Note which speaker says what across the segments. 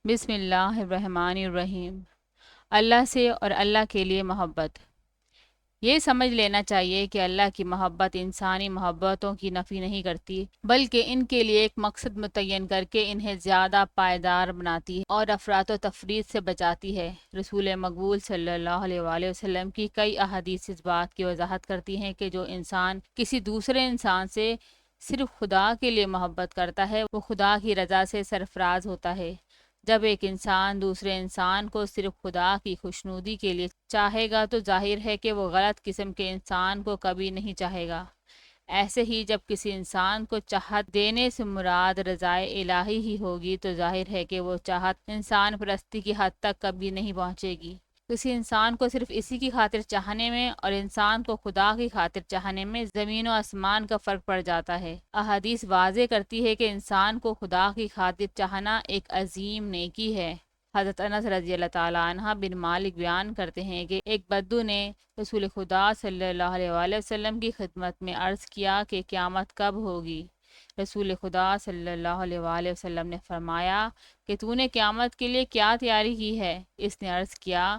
Speaker 1: بسم اللہ الرحمن الرحیم۔ اللہ سے اور اللہ کے لیے محبت۔ یہ سمجھ لینا چاہیے کہ اللہ کی محبت انسانی محبتوں کی نفی نہیں کرتی، بلکہ ان کے لیے ایک مقصد متعین کر کے انہیں زیادہ پائیدار بناتی ہے اور افراط و تفریط سے بچاتی ہے۔ رسول مقبول صلی اللہ علیہ وآلہ وسلم کی کئی احادیث اس بات کی وضاحت کرتی ہیں کہ جو انسان کسی دوسرے انسان سے صرف خدا کے لیے محبت کرتا ہے وہ خدا کی رضا سے سرفراز ہوتا ہے۔ جب ایک انسان دوسرے انسان کو صرف خدا کی خوشنودی کے لیے چاہے گا تو ظاہر ہے کہ وہ غلط قسم کے انسان کو کبھی نہیں چاہے گا۔ ایسے ہی جب کسی انسان کو چاہت دینے سے مراد رضائے الہی ہی ہوگی تو ظاہر ہے کہ وہ چاہت انسان پرستی کی حد تک کبھی نہیں پہنچے گی۔ کسی انسان کو صرف اسی کی خاطر چاہنے میں اور انسان کو خدا کی خاطر چاہنے میں زمین و آسمان کا فرق پڑ جاتا ہے۔ احادیث واضح کرتی ہے کہ انسان کو خدا کی خاطر چاہنا ایک عظیم نیکی ہے۔ حضرت انس رضی اللہ تعالیٰ عنہ بن مالک بیان کرتے ہیں کہ ایک بدو نے رسول خدا صلی اللہ علیہ وآلہ وسلم کی خدمت میں عرض کیا کہ قیامت کب ہوگی؟ رسول خدا صلی اللہ علیہ وآلہ وسلم نے فرمایا کہ تو نے قیامت کے لیے کیا تیاری کی ہے؟ اس نے عرض کیا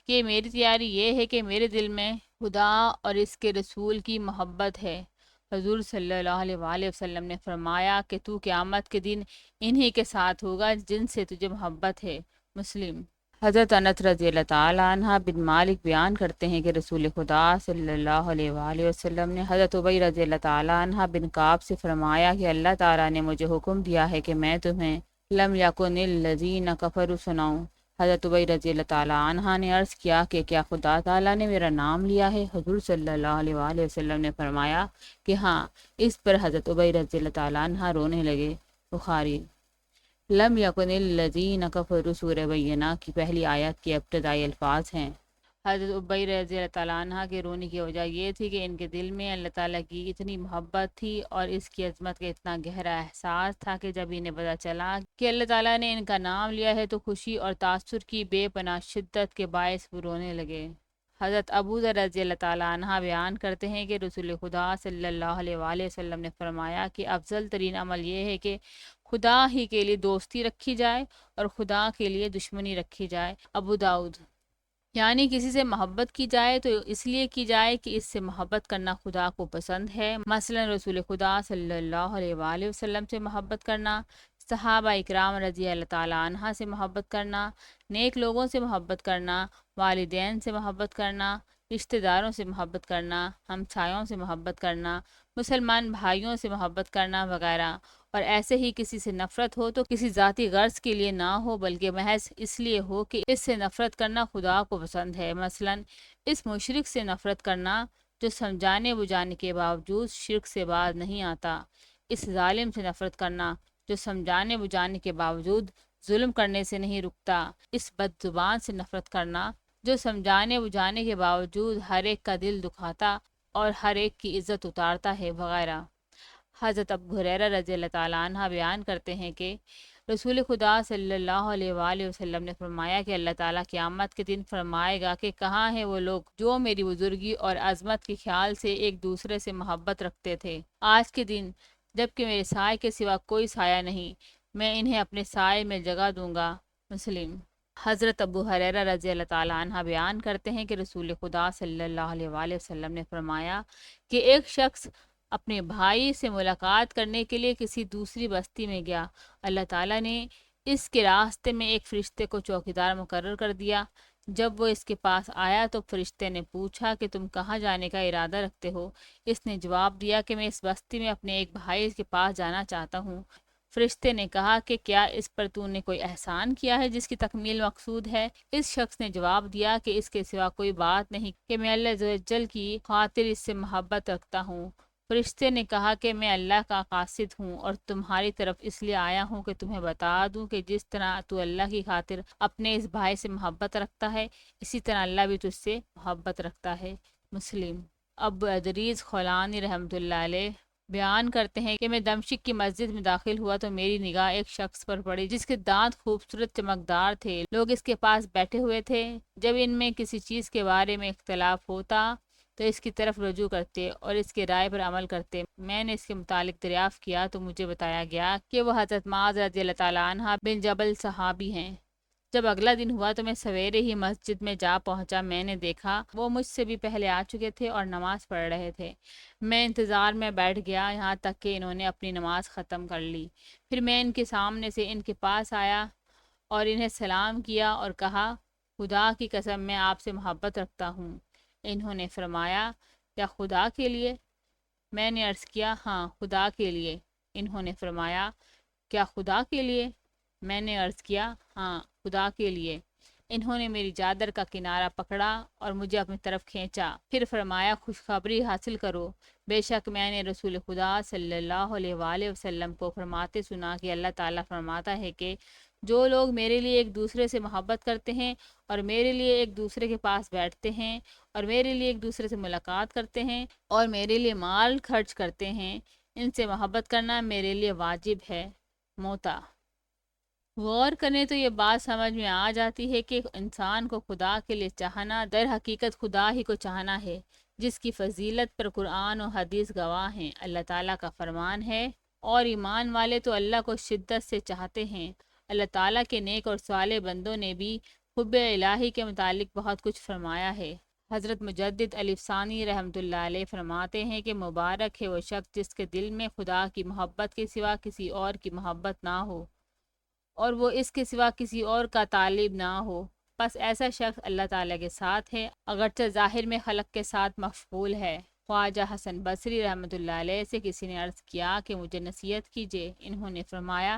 Speaker 1: کہ میری تیاری یہ ہے کہ میرے دل میں خدا اور اس کے رسول کی محبت ہے۔ حضور صلی اللہ علیہ وآلہ وسلم نے فرمایا کہ تو قیامت کے دن انہی کے ساتھ ہوگا جن سے تجھے محبت ہے۔ مسلم۔ حضرت انس رضی اللہ تعالیٰ عنہ بن مالک بیان کرتے ہیں کہ رسول خدا صلی اللہ علیہ وآلہ وسلم نے حضرت ابی رضی اللہ تعالیٰ عنہ بن کعب سے فرمایا کہ اللہ تعالیٰ نے مجھے حکم دیا ہے کہ میں تمہیں لم یکن الذین کفروا سناؤں۔ حضرت ابی رضی اللہ تعالیٰ عنہ نے عرض کیا کہ کیا خدا تعالیٰ نے میرا نام لیا ہے؟ حضور صلی اللہ علیہ وآلہ وسلم نے فرمایا کہ ہاں۔ اس پر حضرت ابی رضی اللہ تعالیٰ عنہ رونے لگے۔ بخاری۔ لم یکن الذین کفروا سورہ بینہ کی پہلی آیت کے ابتدائی الفاظ ہیں۔ حضرت ابی رضی اللہ تعالیٰ عنہ کے رونے کی وجہ یہ تھی کہ ان کے دل میں اللہ تعالیٰ کی اتنی محبت تھی اور اس کی عظمت کا اتنا گہرا احساس تھا کہ جب انہیں پتہ چلا کہ اللہ تعالیٰ نے ان کا نام لیا ہے تو خوشی اور تاثر کی بے پناہ شدت کے باعث وہ رونے لگے۔ حضرت ابو ذر رضی اللہ تعالیٰ عنہ بیان کرتے ہیں کہ رسول خدا صلی اللہ علیہ وآلہ وسلم نے فرمایا کہ افضل ترین عمل یہ ہے کہ خدا ہی کے لیے دوستی رکھی جائے اور خدا کے لیے دشمنی رکھی جائے۔ ابو داؤد۔ یعنی کسی سے محبت کی جائے تو اس لیے کی جائے کہ اس سے محبت کرنا خدا کو پسند ہے، مثلا رسول خدا صلی اللہ علیہ وآلہ وسلم سے محبت کرنا، صحابہ اکرام رضی اللہ تعالیٰ عنہ سے محبت کرنا، نیک لوگوں سے محبت کرنا، والدین سے محبت کرنا، رشتہ داروں سے محبت کرنا، ہمسایوں سے محبت کرنا، مسلمان بھائیوں سے محبت کرنا وغیرہ۔ اور ایسے ہی کسی سے نفرت ہو تو کسی ذاتی غرض کے لیے نہ ہو بلکہ محض اس لیے ہو کہ اس سے نفرت کرنا خدا کو پسند ہے، مثلا اس مشرک سے نفرت کرنا جو سمجھانے بجھانے کے باوجود شرک سے باز نہیں آتا، اس ظالم سے نفرت کرنا جو سمجھانے بجھانے کے باوجود ظلم کرنے سے نہیں رکتا، اس بد زبان سے نفرت کرنا جو سمجھانے بجھانے کے باوجود ہر ایک کا دل دکھاتا اور ہر ایک کی عزت اتارتا ہے وغیرہ۔ حضرت ابو ہریرہ رضی اللہ تعالیٰ عنہ بیان کرتے ہیں کہ رسول خدا صلی اللہ علیہ وآلہ وسلم نے فرمایا کہ اللہ تعالیٰ قیامت کے دن فرمائے گا کہ کہاں ہیں وہ لوگ جو میری بزرگی اور عظمت کے خیال سے ایک دوسرے سے محبت رکھتے تھے آج کے دن جبکہ میرے سائے کے سوا کوئی سایہ نہیں، میں انہیں اپنے سائے میں جگہ دوں گا۔ مسلم۔ حضرت ابو ہریرہ رضی اللہ تعالیٰ عنہ بیان کرتے ہیں کہ رسول خدا صلی اللہ علیہ وآلہ وسلم نے فرمایا کہ ایک شخص اپنے بھائی سے ملاقات کرنے کے لیے کسی دوسری بستی میں گیا، اللہ تعالیٰ نے اس کے راستے میں ایک فرشتے کو چوکیدار مقرر کر دیا۔ جب وہ اس کے پاس آیا تو فرشتے نے پوچھا کہ تم کہاں جانے کا ارادہ رکھتے ہو؟ اس نے جواب دیا کہ میں اس بستی میں اپنے ایک بھائی کے پاس جانا چاہتا ہوں۔ فرشتے نے کہا کہ کیا اس پر تو نے کوئی احسان کیا ہے جس کی تکمیل مقصود ہے؟ اس شخص نے جواب دیا کہ اس کے سوا کوئی بات نہیں کہ میں اللہ عز و جل کی خاطر اس سے محبت رکھتا ہوں۔ فرشتے نے کہا کہ میں اللہ کا قاصد ہوں اور تمہاری طرف اس لیے آیا ہوں کہ تمہیں بتا دوں کہ جس طرح تو اللہ کی خاطر اپنے اس بھائی سے محبت رکھتا ہے اسی طرح اللہ بھی تجھ سے محبت رکھتا ہے۔ مسلم۔ ابو ادریس خولانی رحمۃ اللہ علیہ بیان کرتے ہیں کہ میں دمشق کی مسجد میں داخل ہوا تو میری نگاہ ایک شخص پر پڑی جس کے دانت خوبصورت چمکدار تھے، لوگ اس کے پاس بیٹھے ہوئے تھے۔ جب ان میں کسی چیز کے بارے میں اختلاف ہوتا تو اس کی طرف رجوع کرتے اور اس کے رائے پر عمل کرتے۔ میں نے اس کے متعلق دریافت کیا تو مجھے بتایا گیا کہ وہ حضرت معاذ رضی اللہ تعالیٰ عنہ بن جبل صحابی ہیں۔ جب اگلا دن ہوا تو میں سویرے ہی مسجد میں جا پہنچا۔ میں نے دیکھا وہ مجھ سے بھی پہلے آ چکے تھے اور نماز پڑھ رہے تھے۔ میں انتظار میں بیٹھ گیا یہاں تک کہ انہوں نے اپنی نماز ختم کر لی۔ پھر میں ان کے سامنے سے ان کے پاس آیا اور انہیں سلام کیا اور کہا، خدا کی قسم میں آپ سے محبت رکھتا ہوں۔ انہوں نے فرمایا، کیا خدا کے لیے؟ میں نے عرض کیا، ہاں خدا کے لیے۔ انہوں نے فرمایا، کیا خدا کے لیے؟ میں نے عرض کیا، ہاں خدا کے لیے۔ انہوں نے میری چادر کا کنارہ پکڑا اور مجھے اپنی طرف کھینچا، پھر فرمایا، خوشخبری حاصل کرو، بے شک میں نے رسول خدا صلی اللہ علیہ وآلہ وسلم کو فرماتے سنا کہ اللہ تعالیٰ فرماتا ہے کہ جو لوگ میرے لیے ایک دوسرے سے محبت کرتے ہیں اور میرے لیے ایک دوسرے کے پاس بیٹھتے ہیں اور میرے لیے ایک دوسرے سے ملاقات کرتے ہیں اور میرے لیے مال خرچ کرتے ہیں، ان سے محبت کرنا میرے لیے واجب ہے۔ موتا غور کریں تو یہ بات سمجھ میں آ جاتی ہے کہ انسان کو خدا کے لیے چاہنا در حقیقت خدا ہی کو چاہنا ہے، جس کی فضیلت پر قرآن و حدیث گواہ ہیں۔ اللہ تعالیٰ کا فرمان ہے، اور ایمان والے تو اللہ کو شدت سے چاہتے ہیں۔ اللہ تعالیٰ کے نیک اور صالح بندوں نے بھی حب الہی کے متعلق بہت کچھ فرمایا ہے۔ حضرت مجدد الف ثانی رحمۃ اللہ علیہ فرماتے ہیں کہ مبارک ہے وہ شخص جس کے دل میں خدا کی محبت کے سوا کسی اور کی محبت نہ ہو اور وہ اس کے سوا کسی اور کا طالب نہ ہو، بس ایسا شخص اللہ تعالیٰ کے ساتھ ہے، اگرچہ ظاہر میں خلق کے ساتھ مشغول ہے۔ خواجہ حسن بصری رحمۃ اللہ علیہ سے کسی نے عرض کیا کہ مجھے نصیحت کیجیے۔ انہوں نے فرمایا،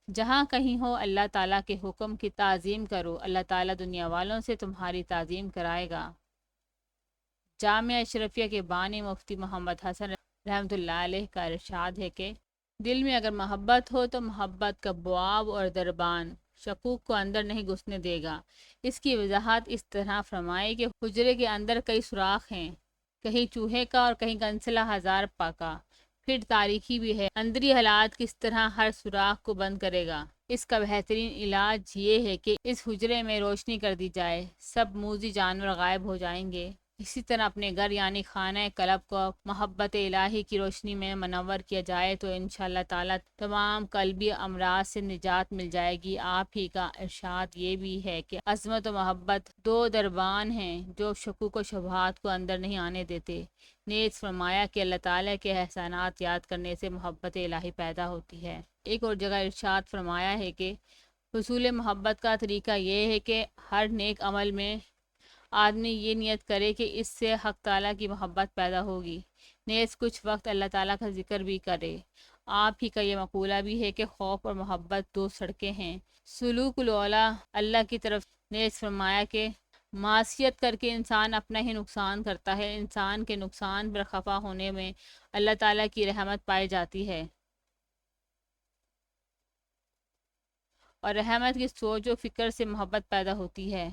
Speaker 1: جہاں کہیں ہو اللہ تعالیٰ کے حکم کی تعظیم کرو، اللہ تعالیٰ دنیا والوں سے تمہاری تعظیم کرائے گا۔ جامعہ اشرفیہ کے بانی مفتی محمد حسن رحمۃ اللہ علیہ کا ارشاد ہے کہ دل میں اگر محبت ہو تو محبت کا بواب اور دربان شکوک کو اندر نہیں گھسنے دے گا۔ اس کی وضاحت اس طرح فرمائی کہ حجرے کے اندر کئی سوراخ ہیں، کہیں چوہے کا اور کہیں گنسلہ ہزار پا کا، پھر تاریکی بھی ہے، اندری حالات کس طرح ہر سوراخ کو بند کرے گا۔ اس کا بہترین علاج یہ ہے کہ اس حجرے میں روشنی کر دی جائے، سب موذی جانور غائب ہو جائیں گے۔ اسی طرح اپنے گھر یعنی خانہ قلب کو محبت الہی کی روشنی میں منور کیا جائے تو انشاءاللہ تعالیٰ تمام قلبی امراض سے نجات مل جائے گی۔ آپ ہی کا ارشاد یہ بھی ہے کہ عظمت و محبت دو دربان ہیں جو شکوک و شبہات کو اندر نہیں آنے دیتے۔ نیز فرمایا کہ اللہ تعالیٰ کے احسانات یاد کرنے سے محبت الہی پیدا ہوتی ہے۔ ایک اور جگہ ارشاد فرمایا ہے کہ حصول محبت کا طریقہ یہ ہے کہ ہر نیک عمل میں آدمی یہ نیت کرے کہ اس سے حق تعالیٰ کی محبت پیدا ہوگی، نیز کچھ وقت اللہ تعالیٰ کا ذکر بھی کرے۔ آپ ہی کا یہ مقولہ بھی ہے کہ خوف اور محبت دو سڑکیں ہیں، سلوک الاولیٰ اللہ کی طرف۔ نیز فرمایا کہ معصیت کر کے انسان اپنا ہی نقصان کرتا ہے، انسان کے نقصان پر خفا ہونے میں اللہ تعالیٰ کی رحمت پائی جاتی ہے اور رحمت کی سوچ و فکر سے محبت پیدا ہوتی ہے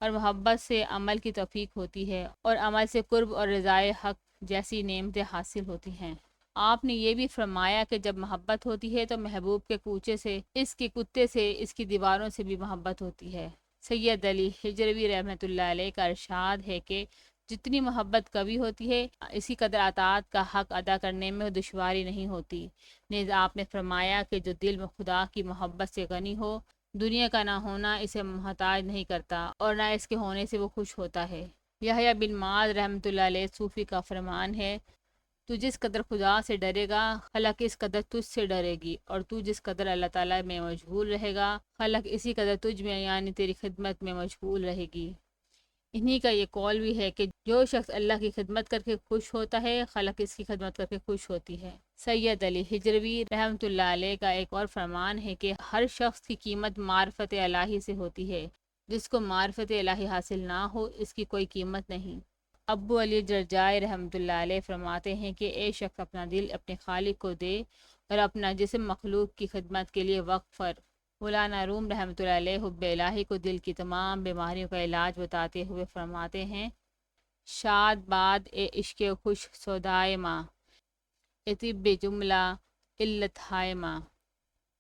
Speaker 1: اور محبت سے عمل کی توفیق ہوتی ہے اور عمل سے قرب اور رضائے حق جیسی نعمتیں حاصل ہوتی ہیں۔ آپ نے یہ بھی فرمایا کہ جب محبت ہوتی ہے تو محبوب کے کوچے سے، اس کے کتے سے، اس کی دیواروں سے بھی محبت ہوتی ہے۔ سید علی ہجروی رحمۃ اللہ علیہ کا ارشاد ہے کہ جتنی محبت قوی ہوتی ہے اسی قدر اطاعت کا حق ادا کرنے میں دشواری نہیں ہوتی۔ نیز آپ نے فرمایا کہ جو دل میں خدا کی محبت سے غنی ہو، دنیا کا نہ ہونا اسے محتاج نہیں کرتا اور نہ اس کے ہونے سے وہ خوش ہوتا ہے۔ یحییٰ بن معاذ رحمۃ اللہ علیہ صوفی کا فرمان ہے، تو جس قدر خدا سے ڈرے گا خلق اس قدر تجھ سے ڈرے گی، اور تو جس قدر اللہ تعالیٰ میں مشغول رہے گا خلق اسی قدر تجھ میں یعنی تیری خدمت میں مشغول رہے گی۔ انہی کا یہ قول بھی ہے کہ جو شخص اللہ کی خدمت کر کے خوش ہوتا ہے خلق اس کی خدمت کر کے خوش ہوتی ہے۔ سید علی ہجروی رحمۃ اللہ علیہ کا ایک اور فرمان ہے کہ ہر شخص کی قیمت معرفت الہی سے ہوتی ہے، جس کو معرفت الہی حاصل نہ ہو اس کی کوئی قیمت نہیں۔ ابو علی جرجائی رحمۃ اللہ علیہ فرماتے ہیں کہ اے شخص اپنا دل اپنے خالق کو دے اور اپنا جسم مخلوق کی خدمت کے لیے وقف کر۔ مولانا روم رحمۃ اللہ علیہ حب الہی کو دل کی تمام بیماریوں کا علاج بتاتے ہوئے فرماتے ہیں، شاد باد اے عشق خوش سودائے ماں، اے طب جملہ علت ہائے ماں۔